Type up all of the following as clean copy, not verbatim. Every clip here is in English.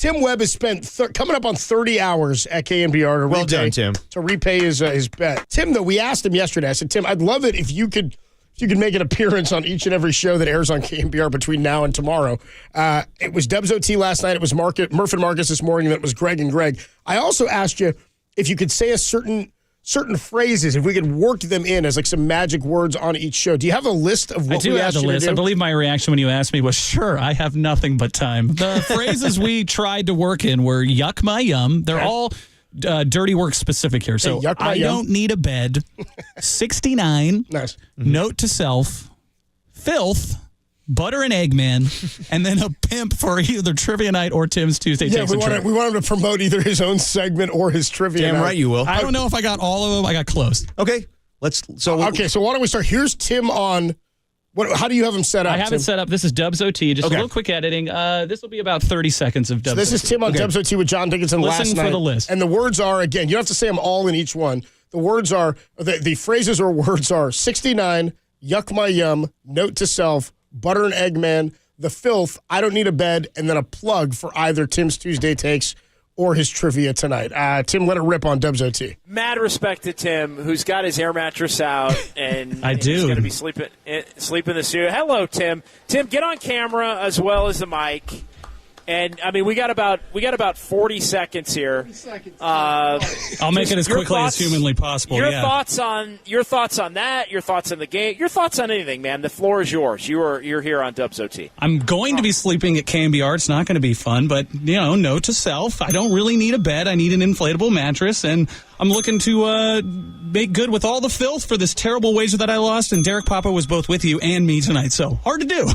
Tim Webb has spent coming up on 30 hours at KNBR to repay his bet. Tim, though, we asked him yesterday. I said, Tim, I'd love it if you could make an appearance on each and every show that airs on KNBR between now and tomorrow. It was Dubs OT last night. It was Murph and Marcus this morning. That was Greg and Greg. I also asked you if you could say a certain phrases, if we could work them in as like some magic words on each show. Do you have a list of what we asked you to do? I do have the list. I believe my reaction when you asked me was, sure, I have nothing but time. The phrases we tried to work in were yuck my yum. They're all dirty work specific here. So I don't need a bed. 69. Nice. Note to self. Filth. Butter and Eggman, and then a pimp for either Trivia Night or Tim's Tuesday Takes. We want him to promote either his own segment or his Trivia Night. Damn right you will. I don't know if I got all of them. I got close. Okay. So why don't we start? Here's Tim on. How do you have him set up? I have it set up. This is Dubs OT. Just a little quick editing. This will be about 30 seconds of Dubs OT. This is Tim on Dubs OT with John Dickinson last night. Listen for the list. And the words are, again, you don't have to say them all in each one. The words are, the phrases or words are 69, yuck my yum, note to self, Butter and Eggman, the filth, I don't need a bed, and then a plug for either Tim's Tuesday Takes or his trivia tonight. Tim, let it rip on Dubs OT. Mad respect to Tim, who's got his air mattress out, and he's going to be sleeping in the studio. Hello, Tim. Tim, get on camera as well as the mic. And I mean, we got about 40 seconds here. 40 seconds. I'll make it as quickly as humanly possible. Your thoughts on that? Your thoughts on the game? Your thoughts on anything, man? The floor is yours. You're here on Dubs OT. I'm going to be sleeping at KNBR. It's not going to be fun, but note to self: I don't really need a bed. I need an inflatable mattress, and I'm looking to make good with all the filth for this terrible wager that I lost. And Derek Papa was both with you and me tonight, so hard to do.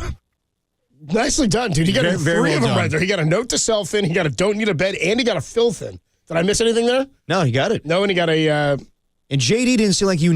Nicely done, dude. He got three of them right there. He got a note to self in, he got a don't need a bed, and he got a filth in. Did I miss anything there? No, he got it. No, and he got a... And JD didn't seem like he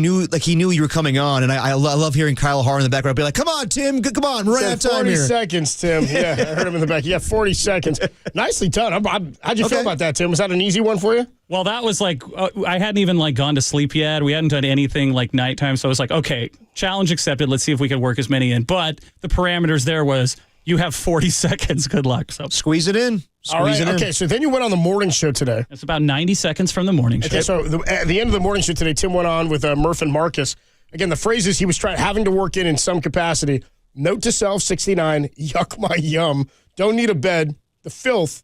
knew you were coming on, and I love hearing Kyle Harr in the background be like, come on, Tim, come on, run out of time 40 here. 40 seconds, Tim. Yeah, I heard him in the back. Yeah, 40 seconds. Nicely done. How'd you feel about that, Tim? Was that an easy one for you? Well, that was like, I hadn't even gone to sleep yet. We hadn't done anything nighttime, so I was like, okay, challenge accepted. Let's see if we can work as many in. But the parameters there was, you have 40 seconds. Good luck. So squeeze it in. Okay, so then you went on the morning show today. It's about 90 seconds from the morning show. Okay, so at the end of the morning show today, Tim went on with Murph and Marcus. Again, the phrases he was having to work in some capacity. Note to self, 69, yuck my yum, don't need a bed, the filth,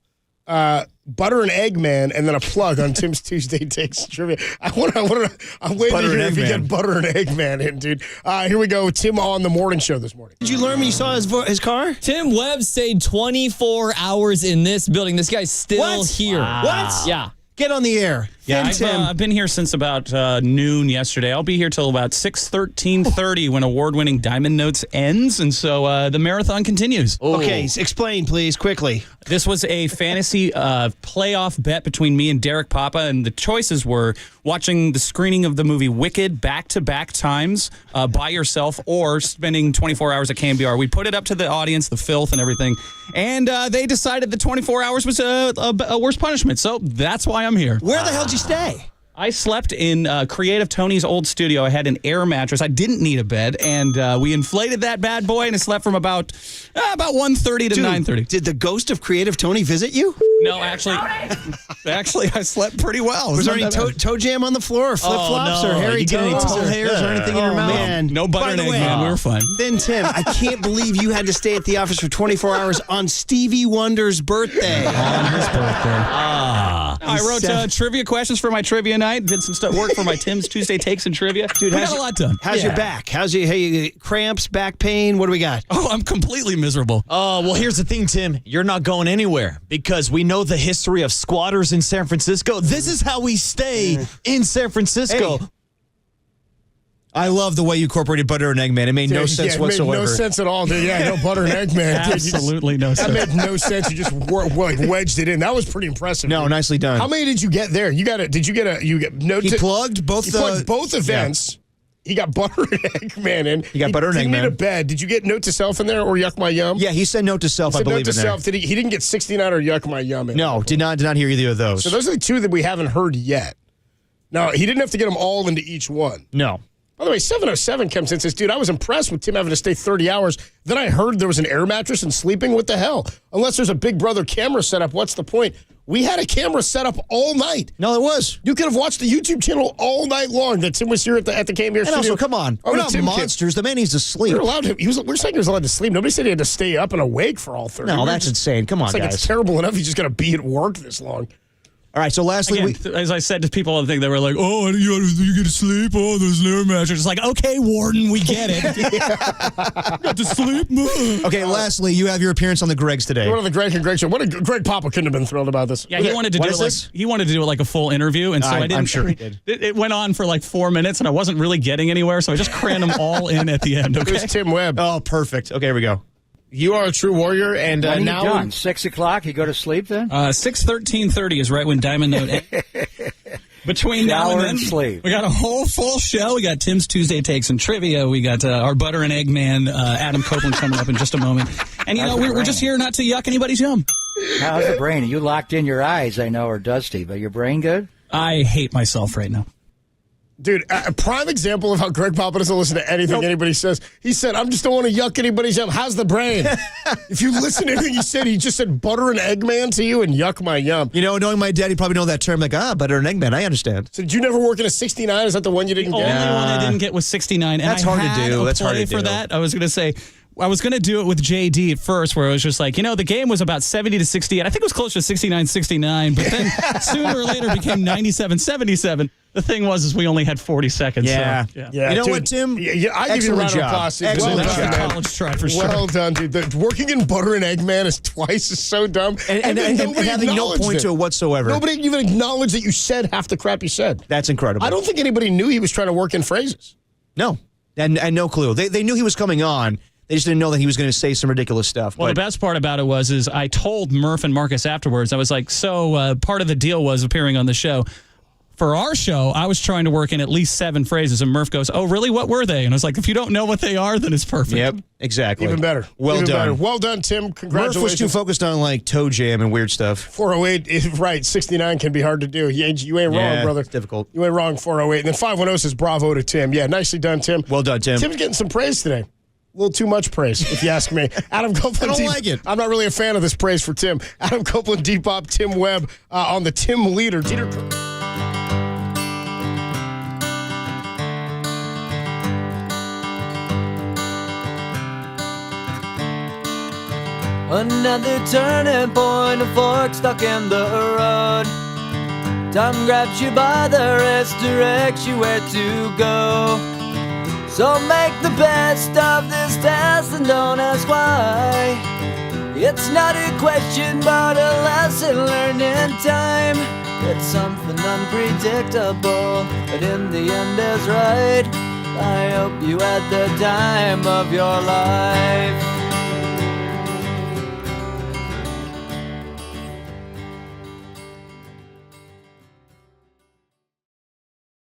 Butter and Eggman, and then a plug on Tim's Tuesday Takes Trivia. I'm waiting to hear if you get Butter and Eggman in, dude. Here we go. Tim on the morning show this morning. Did you learn when you saw his car? Tim Webb stayed 24 hours in this building. This guy's still here. Wow. What? Yeah. Get on the air. Yeah, I've been here since about noon yesterday. I'll be here till about 13:30 when award-winning Diamond Notes ends, and so the marathon continues. Ooh. Okay, explain, please, quickly. This was a fantasy playoff bet between me and Derek Papa, and the choices were watching the screening of the movie Wicked back-to-back times by yourself or spending 24 hours at KNBR. We put it up to the audience, the filth and everything, and they decided the 24 hours was a worse punishment, so that's why I'm here. Where the hell did you stay? I slept in Creative Tony's old studio. I had an air mattress. I didn't need a bed, and we inflated that bad boy, and it slept from about 1:30 to 9:30. Did the ghost of Creative Tony visit you? No, actually, I slept pretty well. Was there any toe jam on the floor, or flip-flops, or hairy toes? Did you get any toe hairs or anything in your mouth? Man. No butter and egg, man. We were fine. Then, Tim, I can't believe you had to stay at the office for 24 hours on Stevie Wonder's birthday. On his birthday. I wrote trivia questions for my trivia night. Did some work for my Tim's Tuesday Takes and Trivia. Dude, we got a lot done. How's your back? How's your cramps, back pain? What do we got? Oh, I'm completely miserable. Well, here's the thing, Tim. You're not going anywhere because we know the history of squatters in San Francisco. This is how we stay in San Francisco. Hey. I love the way you incorporated Butter and Eggman. It made no sense whatsoever. It made no sense at all, dude. Yeah, no Butter and Eggman. Absolutely no sense. That made no sense. You just wedged it in. That was pretty impressive. No, dude. Nicely done. How many did you get there? Did you get no? He plugged both events. Yeah. He got Butter and Eggman in. He got Butter and Eggman. He didn't need a bed. Did you get Note to Self in there or Yuck My Yum? Yeah, he said Note to Self, I believe, Note to Self. He didn't get 69 or Yuck My Yum in. No, did not hear either of those. So those are the two that we haven't heard yet. Now, he didn't have to get them all into each one. No. By the way, 707 comes in and says, dude, I was impressed with Tim having to stay 30 hours. Then I heard there was an air mattress and sleeping. What the hell? Unless there's a Big Brother camera set up, what's the point? We had a camera set up all night. No, it was. You could have watched the YouTube channel all night long that Tim was here at the KNBR studio. And also, come on. We're not monsters. The man needs to sleep. We're allowed to. We're saying he was allowed to sleep. Nobody said he had to stay up and awake for all 30 No, that's insane. Come on, guys. It's terrible enough he's just going to be at work this long. All right, so lastly, as I said to people, I think they were like, "Oh, you get to sleep? Oh, there's an air mattress." It's like, okay, Warden, we get it. Got to sleep. Okay, lastly, you have your appearance on the Gregs today. One of the Greg show. Greg Papa couldn't have been thrilled about this. Yeah, he wanted to do it like a full interview, and so I didn't. I'm sure he did. It went on for like 4 minutes, and I wasn't really getting anywhere, so I just crammed them all in at the end. Okay, here's Tim Webb. Oh, perfect. Okay, here we go. You are a true warrior, and when are you now done? 6 o'clock. You go to sleep then. 6:13:30 is right when Diamond Note. Between now and then, sleep. We got a whole full show. We got Tim's Tuesday Takes and Trivia. We got our Butter and Egg Man, Adam Copeland, coming up in just a moment. And we're just here not to yuck anybody's yum. How's the brain? You locked in your eyes, I know, are dusty, but your brain good? I hate myself right now. Dude, a prime example of how Greg Papa doesn't listen to anything anybody says. He said, I just don't want to yuck anybody's yum. How's the brain? If you listen to anything he said, he just said butter and egg man to you and yuck my yum. Knowing my dad, he probably know that term, like, butter and egg man. I understand. So did you never work in a 69? Is that the one you didn't get? The only one I didn't get was 69. And That's hard to do. That's hard to do. For that, I was going to say, I was going to do it with JD at first, where it was just like, the game was about 70 to 68. I think it was closer to 69-69, but then sooner or later became 97-77. The thing was we only had 40 seconds. Yeah. So, yeah. You know what, Tim? I give you a round of applause. Excellent job. College try for sure. Well done, dude. Working in butter and egg man is twice as so dumb. And having no point to it whatsoever. Nobody even acknowledged that you said half the crap you said. That's incredible. I don't think anybody knew he was trying to work in phrases. No. And no clue. They knew he was coming on. They just didn't know that he was going to say some ridiculous stuff. Well, the best part about it was I told Murph and Marcus afterwards, I was like, part of the deal was appearing on the show. For our show, I was trying to work in at least 7 phrases, and Murph goes, "Oh, really? What were they?" And I was like, "If you don't know what they are, then it's perfect." Yep, exactly. Even better. Well done. Better. Well done, Tim. Congratulations. Murph was too focused on like toe jam and weird stuff. 408, right? 69 can be hard to do. You ain't wrong, brother. It's difficult. You ain't wrong. 408, and then 510 says bravo to Tim. Yeah, nicely done, Tim. Well done, Tim. Tim's getting some praise today. A little too much praise, if you ask me. Adam Copeland. I don't like it. I'm not really a fan of this praise for Tim. Adam Copeland, Depop, Tim Webb on the Tim Leader. Another turning point, a fork stuck in the road. Time grabs you by the wrist, directs you where to go. So make the best of this test and don't ask why. It's not a question but a lesson learned in time. It's something unpredictable, but in the end is right. I hope you had the time of your life.